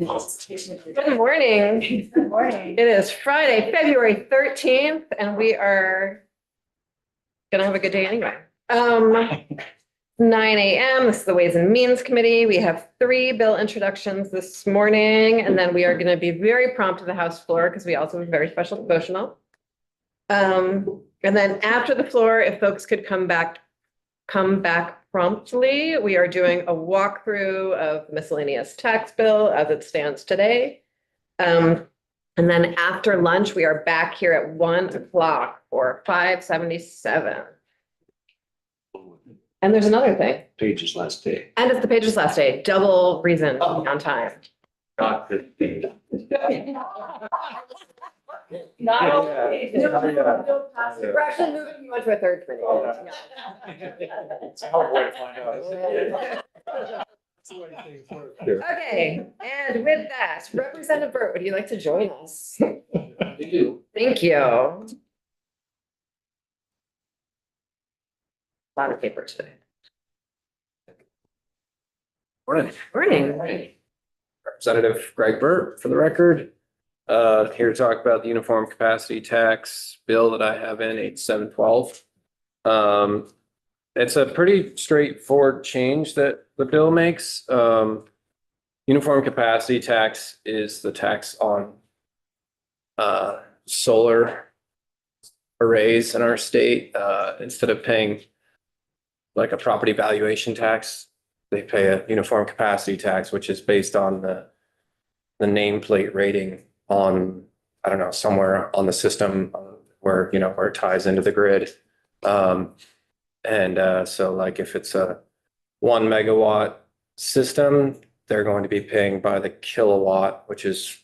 Good morning. Good morning. It is Friday, February 13th, and we are gonna have a good day anyway. 9 a.m. This is the Ways and Means Committee. We have 3 bill introductions this morning, and then we are gonna be very prompt to the House floor because we also have a very special devotional. And then after the floor, if folks could come back promptly. We are doing a walkthrough of miscellaneous tax bill as it stands today. And then after lunch, we are back here at 1 o'clock for 577. And there's another thing. Page's last day. And it's the Page's last day, double reason to be on time. Not the day. Not only. We're actually moving you into a third committee. It's a hell of a way to find out. Okay, and with that, Representative Burt, would you like to join us? You do. Thank you. A lot of paper today. Morning. Morning. Representative Greg Burt, for the record. Here to talk about the uniform capacity tax bill that I have in 8712. It's a pretty straightforward change that the bill makes. Uniform capacity tax is the tax on solar arrays in our state. Instead of paying like a property valuation tax, they pay a uniform capacity tax, which is based on the nameplate rating on, I don't know, somewhere on the system where, where it ties into the grid. So like if it's a 1 megawatt system, they're going to be paying by the kilowatt, which is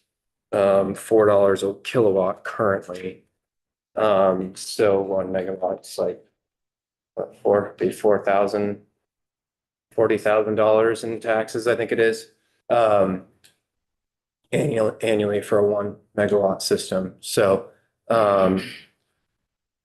$4 a kilowatt currently. So 1 megawatt's like $40,000 in taxes, I think it is. Annually for a 1 megawatt system. So 1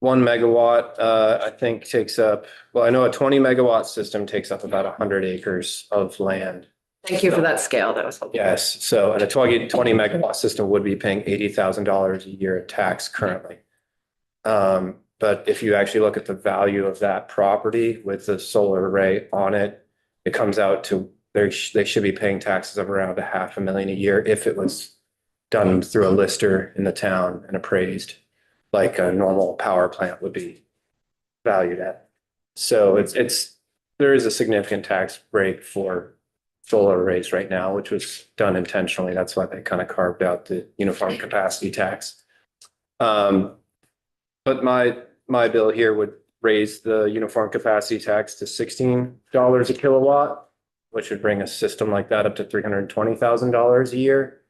megawatt, I think takes up, well, I know a 20 megawatt system takes up about 100 acres of land. Thank you for that scale. That was helpful. Yes. So, and a 20 megawatt system would be paying $80,000 a year in tax currently. But if you actually look at the value of that property with the solar array on it, it comes out to they should be paying taxes of around $500,000 a year if it was done through a lister in the town and appraised like a normal power plant would be valued at. So there is a significant tax break for solar arrays right now, which was done intentionally. That's why they kind of carved out the uniform capacity tax. But my bill here would raise the uniform capacity tax to $16 a kilowatt, which would bring a system like that up to $320,000 a year,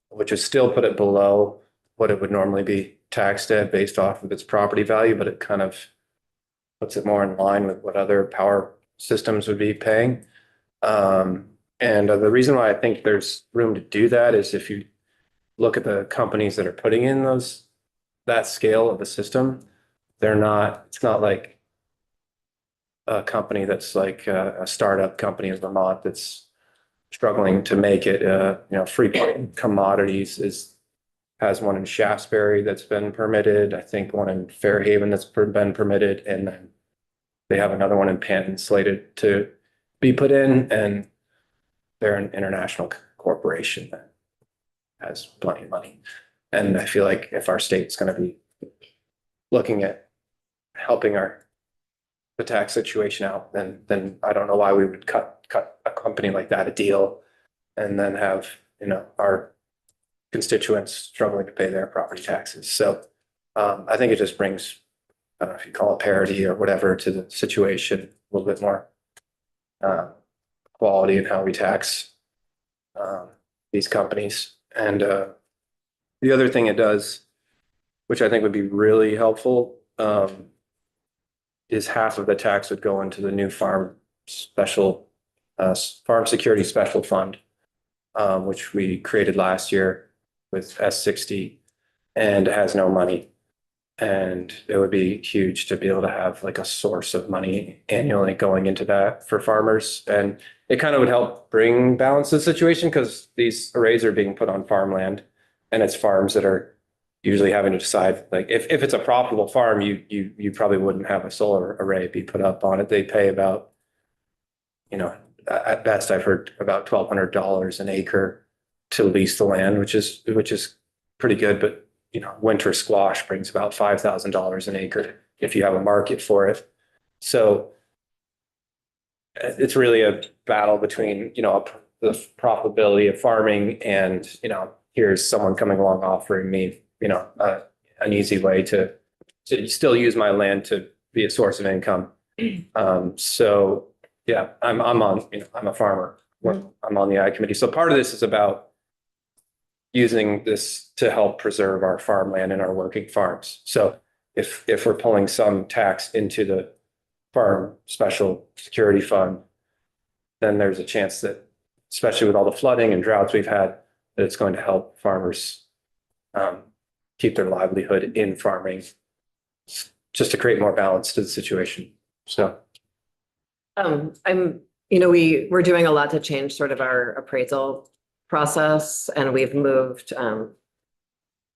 which would still put it below what it would normally be taxed at based off of its property value, but it kind of puts it more in line with what other power systems would be paying. And the reason why I think there's room to do that is if you look at the companies that are putting in that scale of the system, it's not like a company that's like a startup company in Vermont that's struggling to make it. Freeport Commodities has one in Shaftesbury that's been permitted. I think one in Fairhaven that's been permitted, and then they have another one in Panton slated to be put in, and they're an international corporation that has plenty of money. And I feel like if our state's going to be looking at helping the tax situation out, then I don't know why we would cut a company like that a deal and then have, our constituents struggling to pay their property taxes. So I think it just brings, I don't know if you call it parity or whatever, to the situation, a little bit more quality in how we tax these companies. And the other thing it does, which I think would be really helpful, is half of the tax would go into the new farm security special fund, which we created last year with S60, and it has no money. And it would be huge to be able to have like a source of money annually going into that for farmers. And it kind of would help bring balance to the situation because these arrays are being put on farmland and it's farms that are usually having to decide, like, if it's a profitable farm, you probably wouldn't have a solar array be put up on it. They pay about, at best, I've heard about $1,200 an acre to lease the land, which is pretty good, but winter squash brings about $5,000 an acre if you have a market for it. So it's really a battle between, the profitability of farming and, here's someone coming along offering me, an easy way to still use my land to be a source of income. So yeah, I'm a farmer. I'm on the I committee. So part of this is about using this to help preserve our farmland and our working farms. So if we're pulling some tax into the farm special security fund, then there's a chance that, especially with all the flooding and droughts we've had, that it's going to help farmers keep their livelihood in farming, just to create more balance to the situation. So we're doing a lot to change sort of our appraisal process, and we've moved sort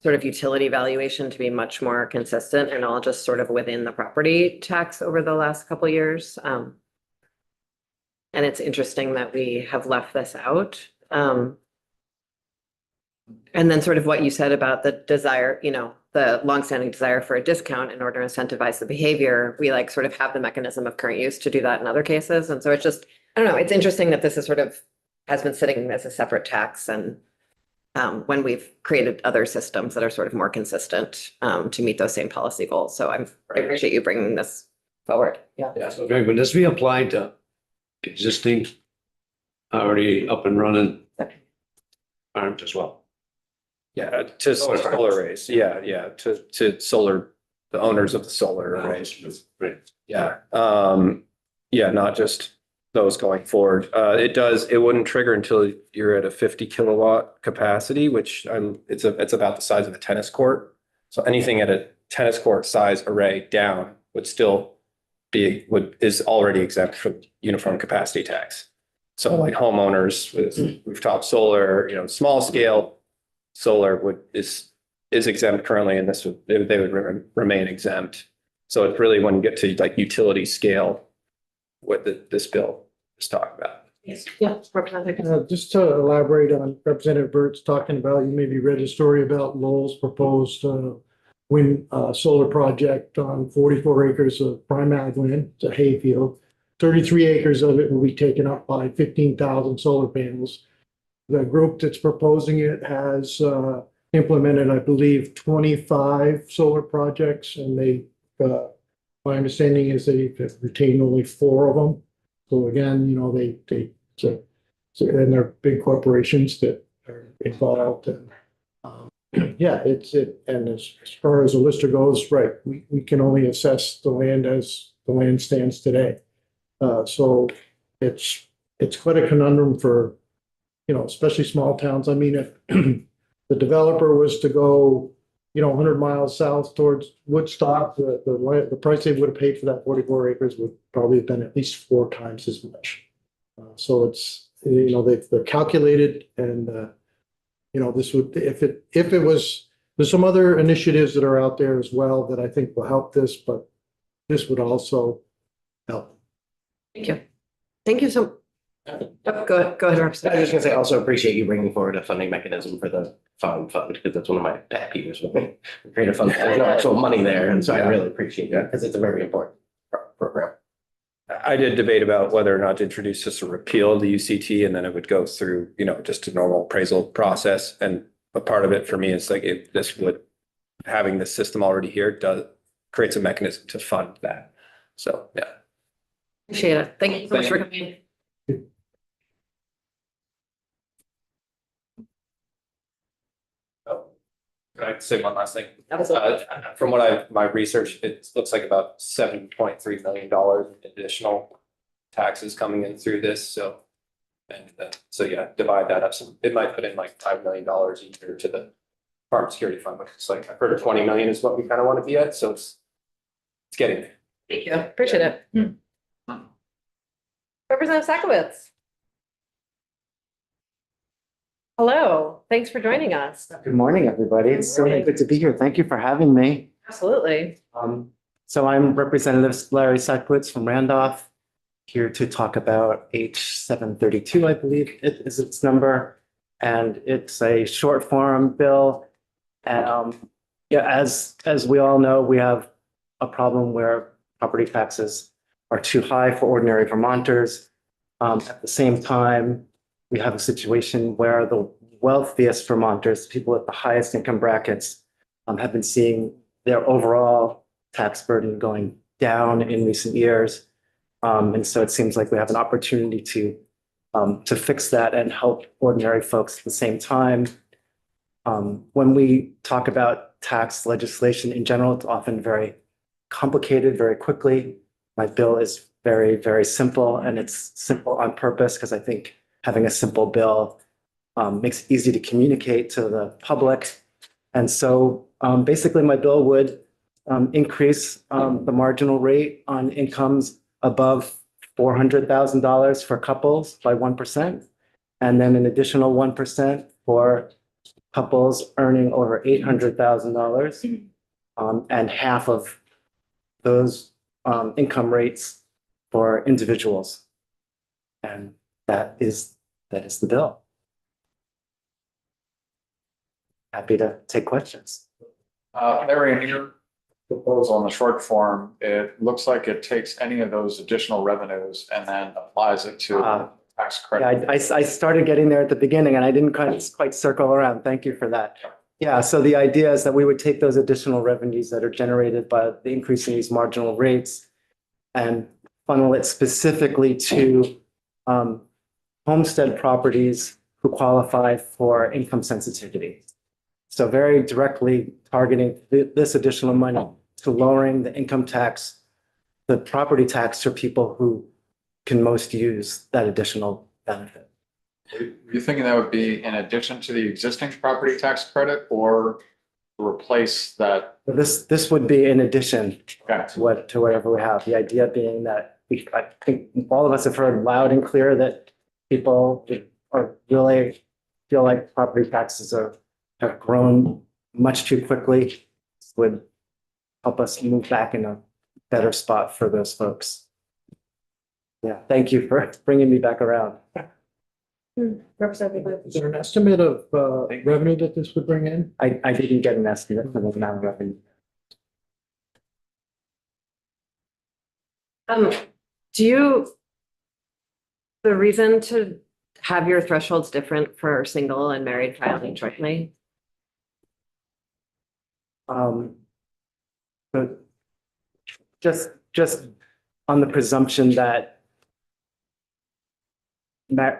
of utility valuation to be much more consistent and all just sort of within the property tax over the last couple of years. And it's interesting that we have left this out. And then sort of what you said about the desire, the longstanding desire for a discount in order to incentivize the behavior, we like sort of have the mechanism of current use to do that in other cases. And so it's just, I don't know, it's interesting that this is sort of has been sitting as a separate tax, and when we've created other systems that are sort of more consistent to meet those same policy goals. So I appreciate you bringing this forward. Yeah. Yeah, so very, would this be applied to existing, already up and running farms as well? yeah, to solar arrays. Yeah, to solar, the owners of the solar arrays. Right. Yeah. Yeah, not just those going forward. It wouldn't trigger until you're at a 50 kilowatt capacity, which it's about the size of a tennis court. So anything at a tennis court size array down would still is already exempt from uniform capacity tax. So like homeowners with rooftop solar, small scale solar is exempt currently, and they would remain exempt. So it's really when you get to like utility scale, what this bill is talking about. Yes. Yeah. Representative. Just to elaborate on Representative Burt's talking about, you maybe read a story about Lowell's proposed wind solar project on 44 acres of prime ag land, it's a hayfield. 33 acres of it will be taken up by 15,000 solar panels. The group that's proposing it has implemented, I believe, 25 solar projects, and my understanding is they've retained only 4 of them. So again, and they're big corporations that are involved, and yeah, and as far as the lister goes, right, we can only assess the land as the land stands today. So it's quite a conundrum for, especially small towns. I mean, if the developer was to go, 100 miles south towards Woodstock, the price they would have paid for that 44 acres would probably have been at least 4 times as much. So it's, they're calculated, and this would, if it was, there's some other initiatives that are out there as well that I think will help this, but this would also help. Thank you. Thank you so. Go ahead, I was Representative. just gonna say, I also appreciate you bringing forward a funding mechanism for the farm fund, because that's one of my pet peeves with me. Create a fund, there's no actual money there, and so I really appreciate that, because it's a very important program. I did debate about whether or not to introduce just a repeal of the UCT, and then it would go through, just a normal appraisal process. And a part of it for me is like, having this system already here creates a mechanism to fund that. So, yeah. Appreciate it. Thank you so much for coming. Can I say one last thing? Absolutely. From my research, it looks like about $7.3 million additional taxes coming in through this. So, yeah, divide that up. So it might put in like $5 million a year to the farm security fund, which is like, I've heard 20 million is what we kind of want to be at, so it's getting there. Thank you. Appreciate it. Representative Sakowitz. Hello, thanks for joining us. Good morning, everybody. It's so good to be here. Thank you for having me. Absolutely. So I'm Representative Larry Seckwitz from Randolph, here to talk about H 732, I believe it is its number. And it's a short form bill. Yeah, as we all know, we have a problem where property taxes are too high for ordinary Vermonters. At the same time, we have a situation where the wealthiest Vermonters, people at the highest income brackets, have been seeing their overall tax burden going down in recent years. And so it seems like we have an opportunity to fix that and help ordinary folks at the same time. When we talk about tax legislation in general, it's often very complicated very quickly. My bill is very, very simple, and it's simple on purpose because I think having a simple bill makes it easy to communicate to the public. And so basically my bill would increase the marginal rate on incomes above $400,000 for couples by 1%, and then an additional 1% for couples earning over $800,000, and half of those income rates for individuals. And that is the bill. Happy to take questions. Larry, in your proposal on the short form, it looks like it takes any of those additional revenues and then applies it to tax Yeah, credit. I started getting there at the beginning and I didn't quite circle around. Thank you for that. Yeah, so the idea is that we would take those additional revenues that are generated by the increase in these marginal rates and funnel it specifically to homestead properties who qualify for income sensitivity. So very directly targeting this additional money to lowering the income tax, the property tax for people who can most use that additional benefit. You're thinking that would be in addition to the existing property tax credit or replace that? This would be in addition Okay. to whatever we have. The idea being that I think all of us have heard loud and clear that people are really feel like property taxes have grown much too quickly. This would help us move back in a better spot for those folks. Yeah, thank you for bringing me back around. Representative. Is there an estimate of revenue that this would bring in? I didn't get an estimate for the amount of revenue. The reason to have your thresholds different for single and married filing jointly? But just on the presumption that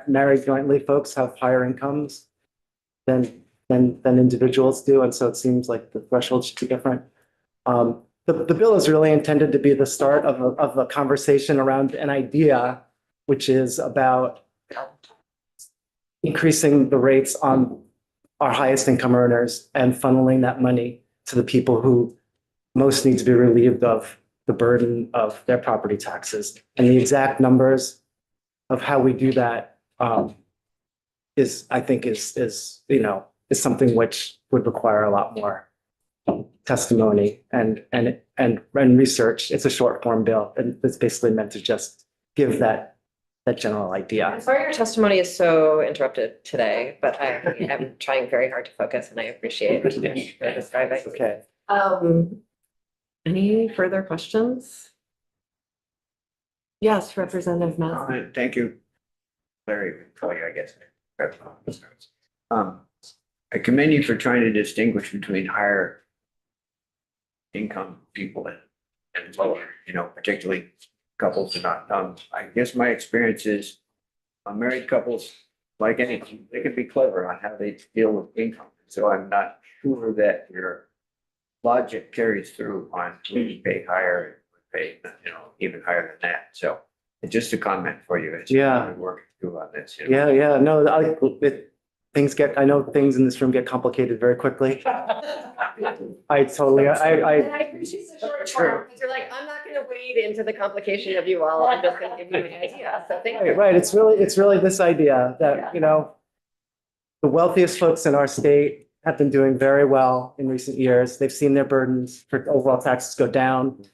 married jointly folks have higher incomes than individuals do, and so it seems like the threshold should be different. The bill is really intended to be the start of a conversation around an idea, which is about increasing the rates on our highest income earners and funneling that money to the people who most need to be relieved of the burden of their property taxes. And the exact numbers of how we do that is something which would require a lot more testimony and research. It's a short form bill, and it's basically meant to just give that general idea. I'm sorry your testimony is so interrupted today, but I am trying very hard to focus and I appreciate what you're describing. Okay. Any further questions? Yes, Representative Mass. Thank you. Larry, I guess. I commend you for trying to distinguish between higher income people and lower, particularly couples are not. I guess my experience is married couples, like anything, they can be clever on how they deal with income. So I'm not sure that your logic carries through on who you pay higher, pay, even higher than that. So just a comment for you. As Yeah. you work through on this. Yeah, no, I know things in this room get complicated very quickly. I totally, And I appreciate the short form, because you're like, I'm not gonna wade into the complication of you all, I'm just gonna give you an idea, so thank you. right, it's really this idea that, you know, the wealthiest folks in our state have been doing very well in recent years. They've seen their burdens for overall taxes go down.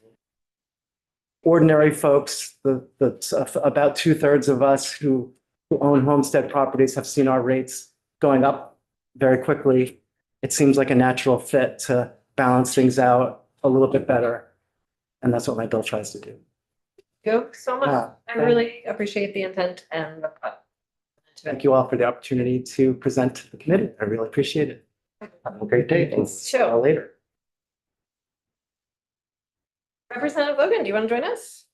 Ordinary folks, about 2/3 of us who own homestead properties have seen our rates going up very quickly. It seems like a natural fit to balance things out a little bit better. And that's what my bill tries to do. Go so much. Yeah, I really appreciate the intent and the thought. Thank you all for the opportunity to present to the committee. I really appreciate it. Have a great day. Thanks, See you Joe. later. Representative Logan, do you want to join us?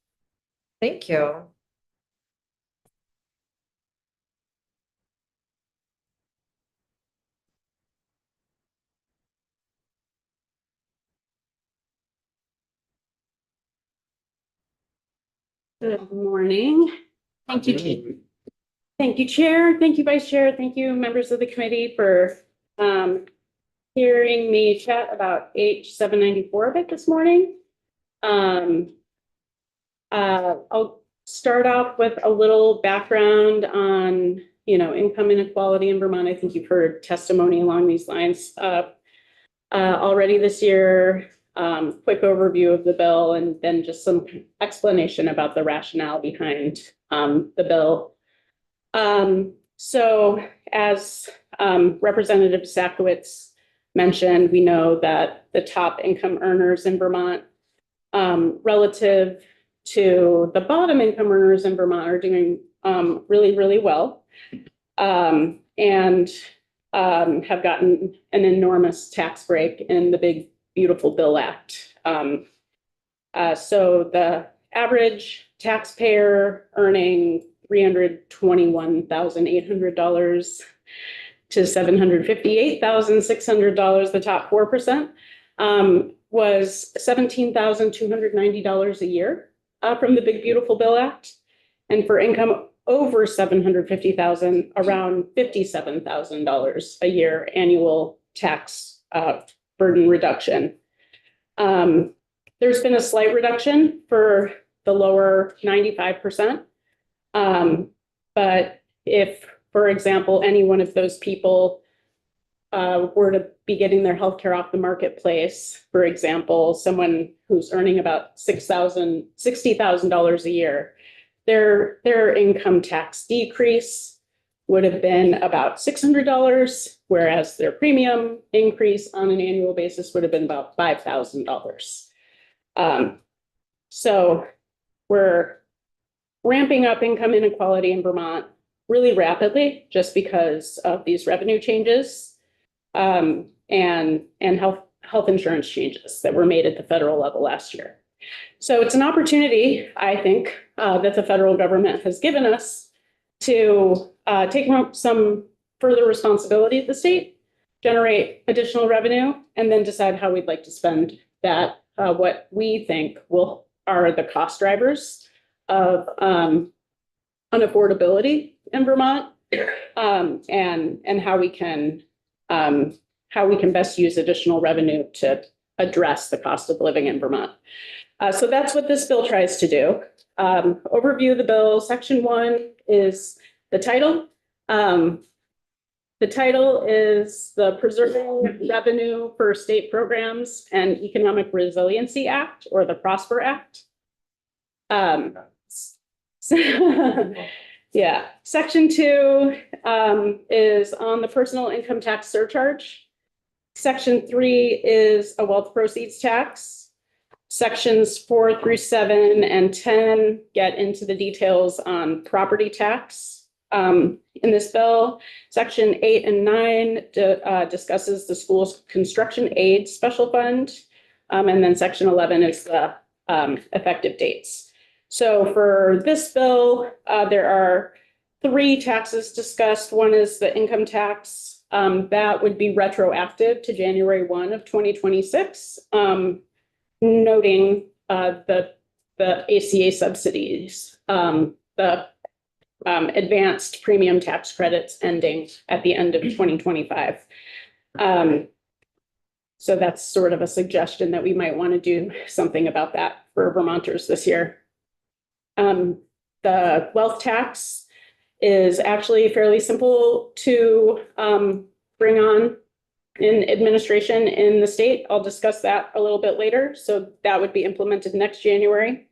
Thank you. Good morning. Thank you. Thank you, Chair. Thank you, Vice Chair. Thank you, members of the committee for hearing me chat about H 794 a bit this morning. I'll start off with a little background on, income inequality in Vermont. I think you've heard testimony along these lines already this year. Quick overview of the bill, and then just some explanation about the rationale behind the bill. So as Representative Sakowicz mentioned, we know that the top income earners in Vermont relative to the bottom income earners in Vermont are doing really, really well, and have gotten an enormous tax break in the Big Beautiful Bill Act. So the average taxpayer earning $321,800 to $758,600, the top 4%, was $17,290 a year from the Big Beautiful Bill Act. And for income over $750,000, around $57,000 a year annual tax burden reduction. There's been a slight reduction for the lower 95%. But if, for example, any one of those people were to be getting their healthcare off the marketplace, for example, someone who's earning about $60,000 a year, their income tax decrease would have been about $600, whereas their premium increase on an annual basis would have been about $5,000. So we're ramping up income inequality in Vermont really rapidly just because of these revenue changes and health insurance changes that were made at the federal level last year. So it's an opportunity, I think, that the federal government has given us to take some further responsibility at the state, generate additional revenue, and then decide how we'd like to spend that, what we think are the cost drivers of unaffordability in Vermont, and how we can best use additional revenue to address the cost of living in Vermont. So that's what this bill tries to do. Overview of the bill. Section 1 is the title. The title is the Preserving Revenue for State Programs and Economic Resiliency Act, or the PROSPER Act. Yeah. Section 2 is on the personal income tax surcharge. Section 3 is a wealth proceeds tax. Sections 4 through 7 and 10 get into the details on property tax in this bill. Section 8 and 9 discusses the school's construction aid special fund. And then section 11 is the effective dates. So for this bill, there are 3 taxes discussed. One is the income tax. That would be retroactive to January 1 of 2026, noting the ACA subsidies. The advanced premium tax credits ending at the end of 2025. So that's sort of a suggestion that we might want to do something about that for Vermonters this year. The wealth tax is actually fairly simple to bring on in administration in the state. I'll discuss that a little bit later. So that would be implemented next January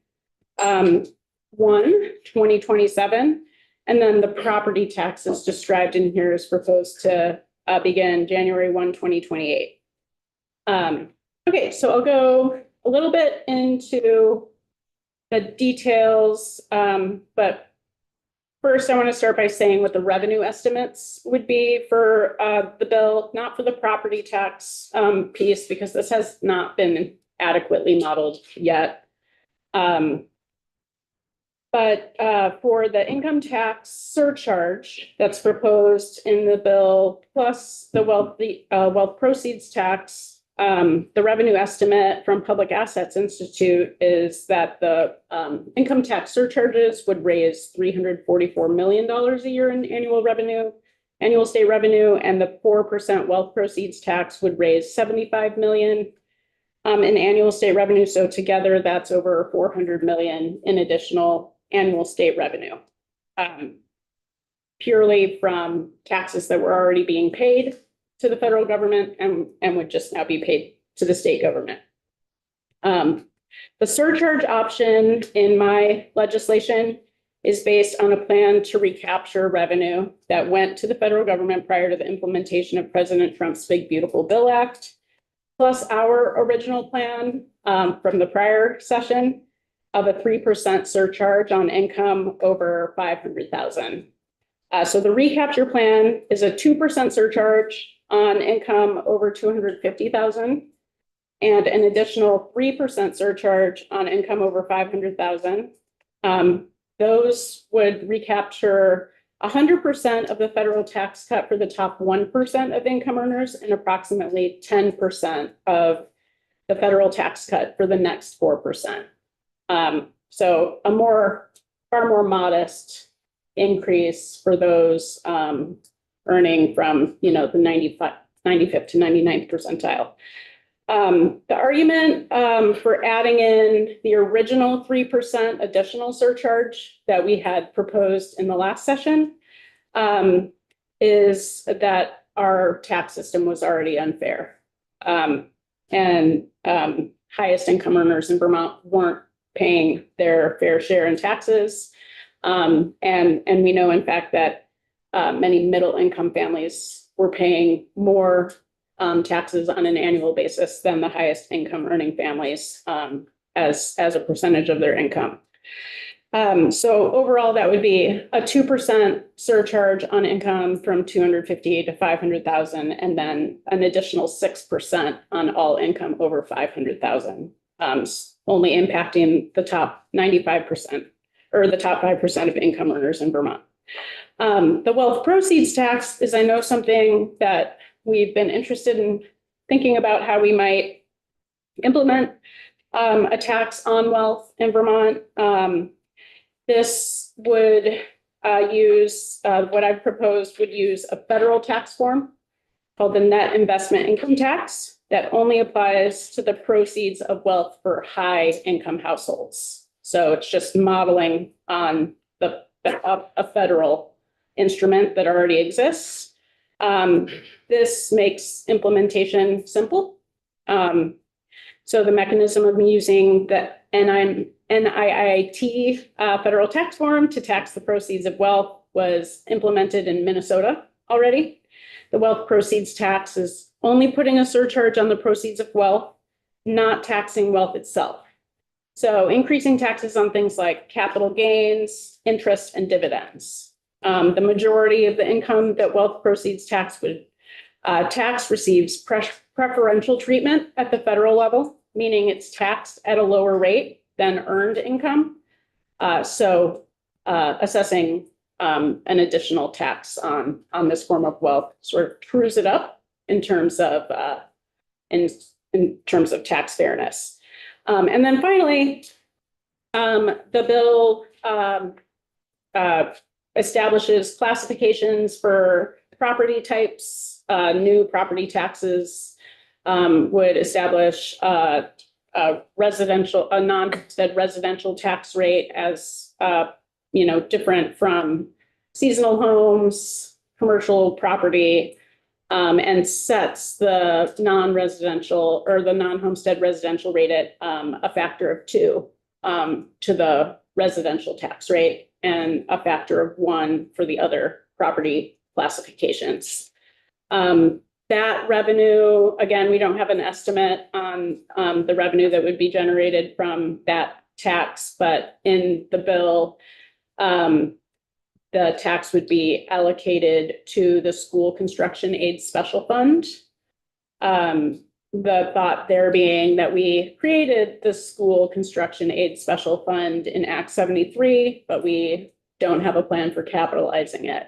2027. And then the property tax is described in here is proposed to begin January 1, 2028. Okay, so I'll go a little bit into the details, but first I want to start by saying what the revenue estimates would be for the bill, not for the property tax piece, because this has not been adequately modeled yet. But for the income tax surcharge that's proposed in the bill, plus the wealth proceeds tax, the revenue estimate from Public Assets Institute is that the income tax surcharges would raise $344 million a year in annual state revenue, and the 4% wealth proceeds tax would raise $75 million in annual state revenue. So together, that's over $400 million in additional annual state revenue, purely from taxes that were already being paid to the federal government and would just now be paid to the state government. The surcharge option in my legislation is based on a plan to recapture revenue that went to the federal government prior to the implementation of President Trump's Big Beautiful Bill Act, plus our original plan from the prior session of a 3% surcharge on income over $500,000. So the recapture plan is a 2% surcharge on income over $250,000 and an additional 3% surcharge on income over $500,000. Those would recapture 100% of the federal tax cut for the top 1% of income earners and approximately 10% of the federal tax cut for the next 4%. So a far more modest increase for those earning from, the 95th to 99th percentile. The argument for adding in the original 3% additional surcharge that we had proposed in the last session is that our tax system was already unfair. And highest income earners in Vermont weren't paying their fair share in taxes. And we know, in fact, that many middle income families were paying more taxes on an annual basis than the highest income earning families as a percentage of their income. So overall, that would be a 2% surcharge on income from $258,000 to $500,000, and then an additional 6% on all income over $500,000, only impacting the top 95% or the top 5% of income earners in Vermont. The wealth proceeds tax is, I know, something that we've been interested in thinking about how we might implement a tax on wealth in Vermont. This would use, what I've proposed would use a federal tax form called the net investment income tax that only applies to the proceeds of wealth for high income households. So it's just modeling on a federal instrument that already exists. This makes implementation simple. So the mechanism of using the NIIT federal tax form to tax the proceeds of wealth was implemented in Minnesota already. The wealth proceeds tax is only putting a surcharge on the proceeds of wealth, not taxing wealth itself. So increasing taxes on things like capital gains, interest, and dividends. The majority of the income that wealth proceeds tax would tax receives preferential treatment at the federal level, meaning it's taxed at a lower rate than earned income. So assessing an additional tax on this form of wealth sort of screws it up in terms of tax fairness. And then finally, the bill establishes classifications for property types, new property taxes, would establish a non-homestead residential tax rate as, different from seasonal homes, commercial property, and sets the non-residential or the non-homestead residential rate at a factor of 2 to the residential tax rate and a factor of 1 for the other property classifications. That revenue, again, we don't have an estimate on the revenue that would be generated from that tax, but in the bill, the tax would be allocated to the school construction aid special fund. The thought there being that we created the school construction aid special fund in Act 73, but we don't have a plan for capitalizing it.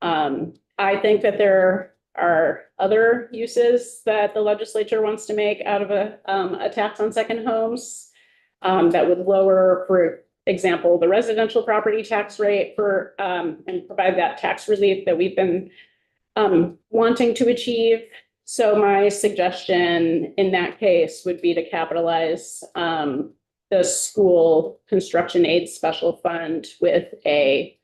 I think that there are other uses that the legislature wants to make out of a tax on second homes that would lower, for example, the residential property tax rate for and provide that tax relief that we've been wanting to achieve. So my suggestion in that case would be to capitalize the school construction aid special fund with a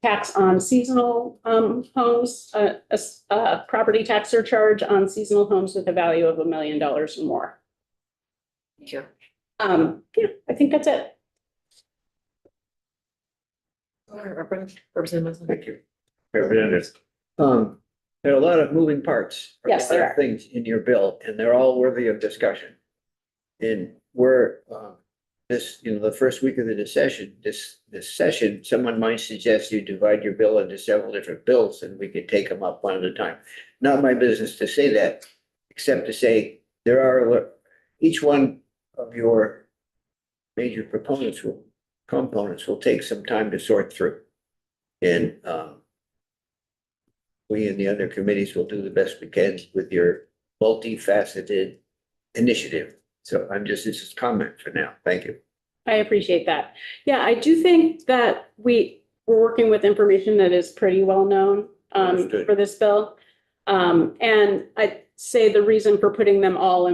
tax on seasonal homes, a property tax surcharge on seasonal homes with a value of $1 million or more. Thank you. I think that's it. Representative. Thank you. Representatives. There are a lot of moving parts. Yes, there A lot of are. things in your bill, and they're all worthy of discussion. And we're, the first week of this session, someone might suggest you divide your bill into several different bills, and we could take them up one at a time. Not my business to say that, except to say each one of your major components will take some time to sort through. And we and the other committees will do the best we can with your multifaceted initiative. So this is a comment for now. Thank you. I appreciate that. Yeah, I do think that we're working with information that is pretty well known Understood. for this bill. And I'd say the reason for putting them all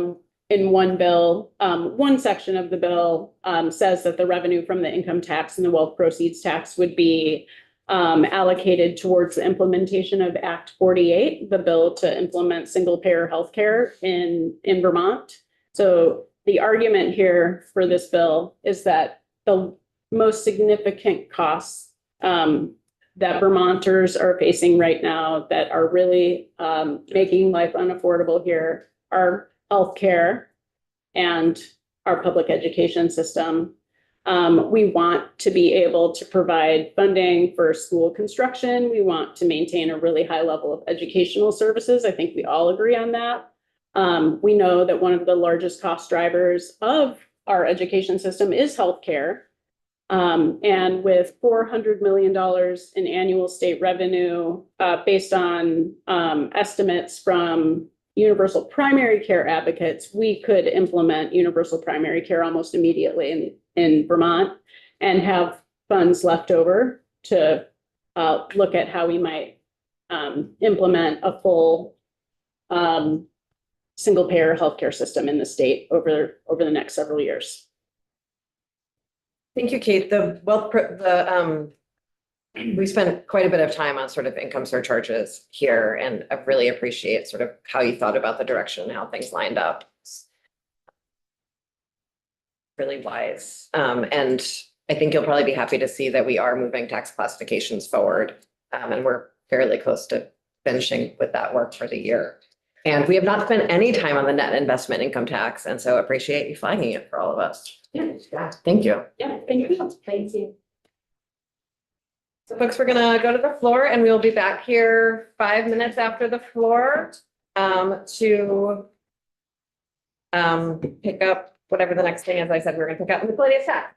in one bill, one section of the bill says that the revenue from the income tax and the wealth proceeds tax would be allocated towards the implementation of Act 48, the bill to implement single payer healthcare in Vermont. So the argument here for this bill is that the most significant costs that Vermonters are facing right now that are really making life unaffordable here are healthcare and our public education system. We want to be able to provide funding for school construction. We want to maintain a really high level of educational services. I think we all agree on that. We know that one of the largest cost drivers of our education system is healthcare. And with $400 million in annual state revenue, based on estimates from universal primary care advocates, we could implement universal primary care almost immediately in Vermont and have funds left over to look at how we might implement a full single payer healthcare system in the state over the next several years. Thank you, Kate. We spent quite a bit of time on sort of income surcharges here, and I really appreciate sort of how you thought about the direction and how things lined up. It's really wise. And I think you'll probably be happy to see that we are moving tax classifications forward. And we're fairly close to finishing with that work for the year. And we have not spent any time on the net investment income tax, and so appreciate you flagging it for all of us. Yeah, thank you. Yeah, thank you. Thank you. So folks, we're gonna go to the floor and we'll be back here 5 minutes after the floor to pick up whatever the next thing is. I said we're gonna pick up miscellaneous tax.